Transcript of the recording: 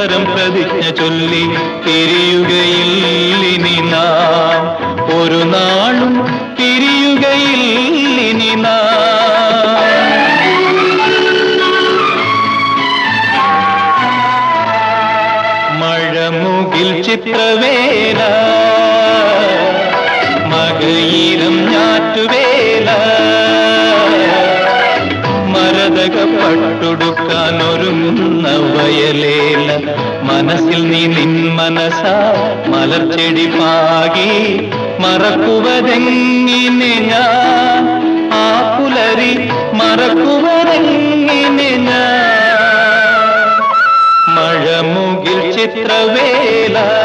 പരസ്പരം പ്രതിജ്ഞ ചൊല്ലി പിരിയുകയില്ലിനി നാം, ഒരു നാളും പിരിയുകയില്ലിനി നാം. മഴമുകിൽ ചിത്രവേല, മകയിരം ഞാറ്റുവേല, മരതകപ്പട്ടുടുക്കാൻ ഒരുങ്ങുന്ന വയലേല, മനസ്സിൽ നീ നിൻ മനസാ മലർച്ചെടി പാകി മറക്കുവതെങ്ങിനെ ഞാൻ, ആ പുലരി മറക്കുവതെങ്ങിനെ ഞാൻ. മഴമുകിൽ ചിത്രവേല